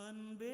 அன்பே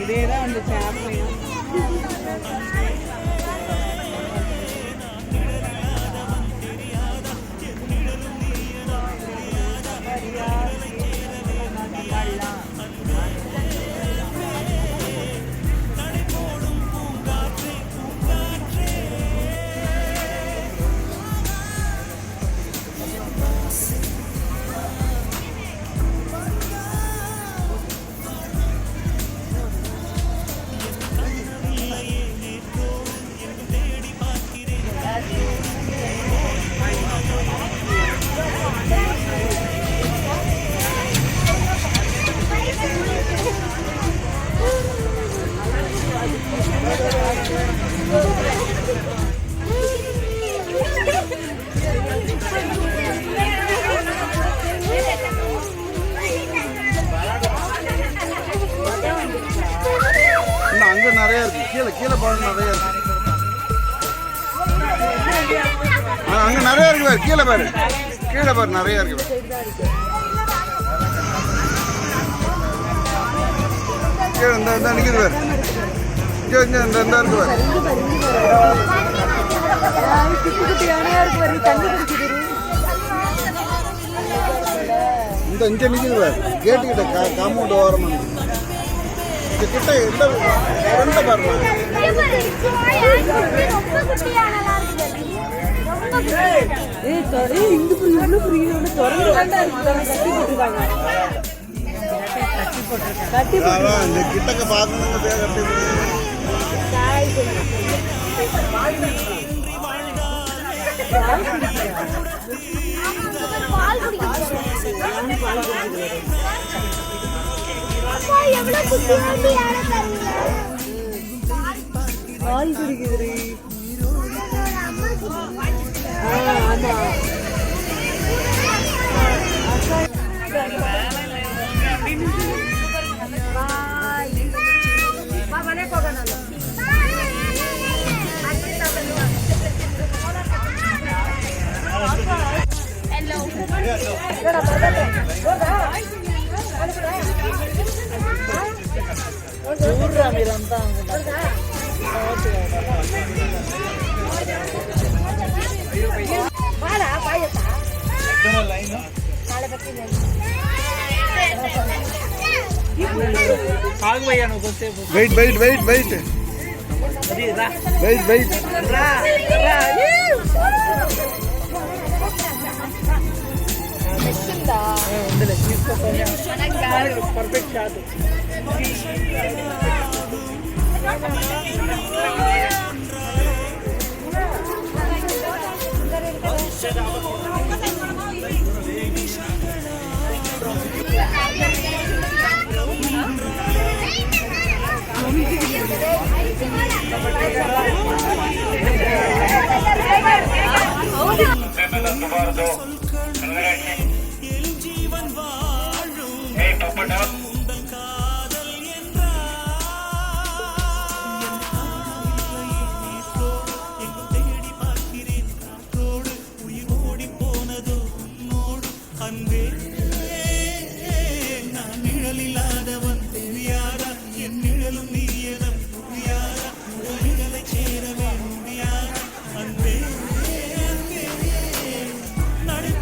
இதேதான் வந்து சாப்பிடணும். அங்க நிறைய இருக்கு, கீழே கீழே பாருங்க நிறைய இருக்கு. அங்க நிறைய இருக்கு பாரு, கீழே பாரு, கீழே பாரு நிறைய இருக்கு. கீழே இந்த நிக்குது பாரு, இந்த இருக்கு பாரு. இந்த இங்க நிக்குது பாரு, கேட்டு கிட்ட காம்பவுண்ட் ஓரமா கிட்ட எந்த ரெண்டு பாருங்க. கிட்டக்க பாக்கணும் பால் குடிக்குது. Wait wait wait wait wait wait perfect shot. ஜீவன் வாழும் காதல் என்றால் தேடி பார்க்கிறேன் காற்றோடு உயிர் ஓடி போனதோ உன்னோடு அன்பே நான் நிழலில்லாதவன் தெரியாதா என் நிழலும் நீயதம் புரியாதா நிழலை சேரவே முடியாதா அன்பே நடு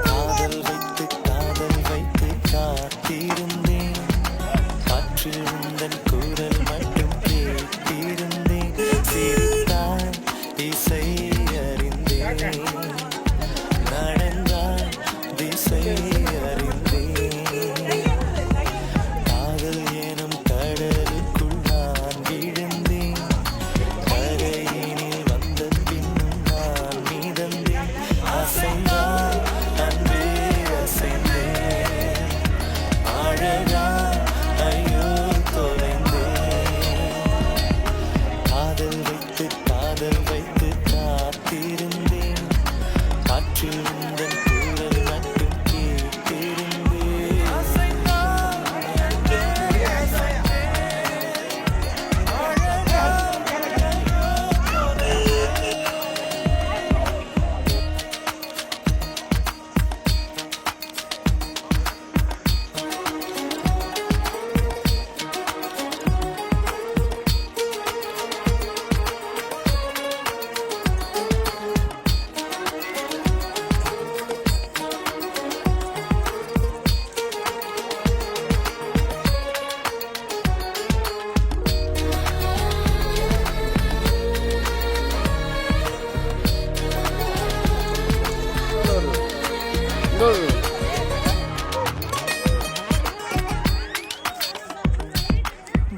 காதல் வைத்து காத்திருந்தேன், காற்றில் உந்தன் குரல் மட்டும் கேட்டிருந்தேன், சிரித்தாய் இசை அறிந்தேன், நடந்தாய் திசை அறிந்தேன், காதல் எனும் கடலுக்குள் நான் விழுந்தேன், கரையினில் வந்த பின்னும் நான் மிதந்தேன், அசைந்தாய் அன்பே அசைந்தேன், அழகா ஐயோ தொலைந்தேன், காதல் வைத்து காத்திருந்தேன், காற்றில் உந்தன் குரல் மட்டும் கேட்டிருந்தேன், அசைந்தாய் அன்பே அசைந்தேன், அழகா ஐயோ தொலைந்தேன்.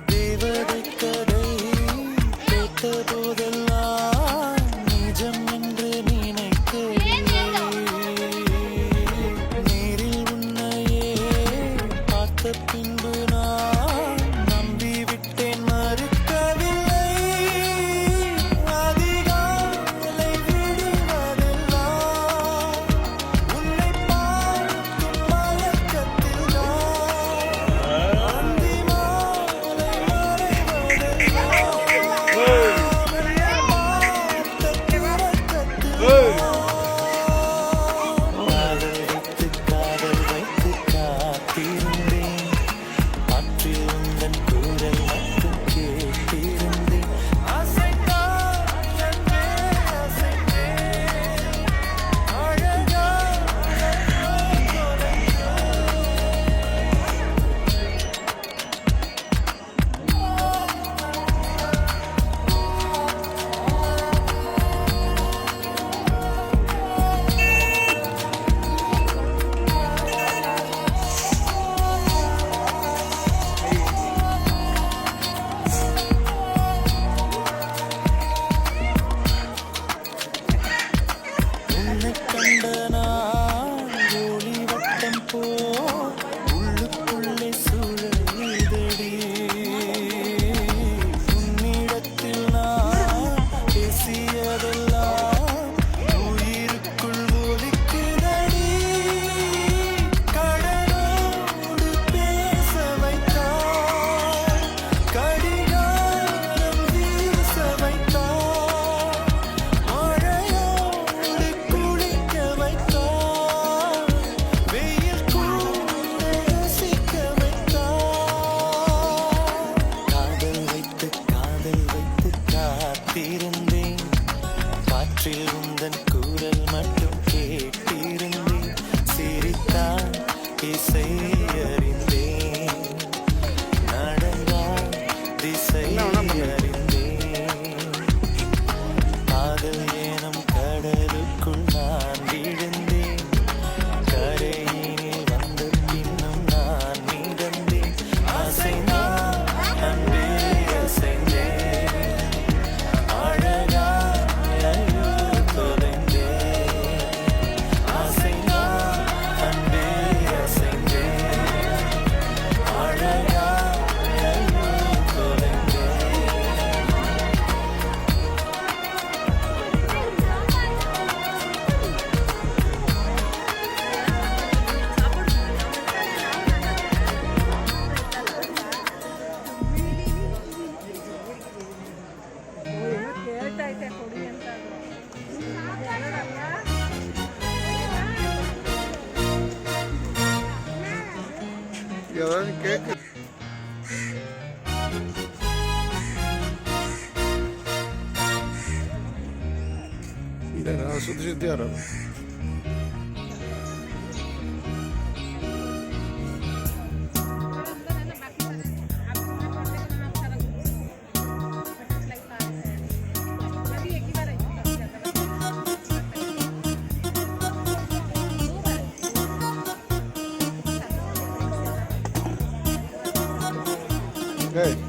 தேவதை கதை கேட்ட போதெல்லாம் நிஜம் என்று நினைத்தேன், நேரில் உன்னையே பார்த்த பின்பு நான் நம்பிவிட்டேன், மறுக்கவில்லை, அதிகாலை விடுவதெல்லாம் உன்னை பார்க்கும் மயக்கத்தில் நான் அந்தி மாலை காதல் வைத்து காத்திருந்தேன், காற்றில் உந்தன் குரல் மட்டும் கேட்டிருந்தேன், அசைந்தாய் அன்பே அசைந்தேன், அழகா ஐயோ உன்னைக் கண்ட நான் ஒளி வட்டம் போல் உள்ளுக்குள்ளே சுழலுதடி, உன்னிடத்தில் நான் பேசியதெல்லாம் உயிருக்குள் ஒலிக்குதடி, கடலோடு பேச வைத்தாய், கடிகாரம் வீச வைத்தாய், மழையோடு குளிக்க வைத்தாய், வெயில் கூட ரசிக்க வைத்தாய், காதல் வைத்து காத்திருந்தேன், காற்றில் உந்தன் குரல் மட்டும் கேட்டிருந்தேன், சிரித்தாய் இசை அறிந்தேன், நடந்தாய் திசை அறிந்தேன், காதல் எனும் கடலுக்குள் நான் விழுந்தேன், கரையினில் வந்த பின்னும் நான் மிதந்தேன், அசைந்தாய் அன்பே அசைந்தேன், அழகா ஐயோ தொலைந்தேன், அசைந்தாய் அன்பே அசைந்தேன், அழகா ஐயோ தொலைந்தேன். ஏதாவது கேட்கு இல்லை நான் சுற்றி சுற்றி வரேன் Hey.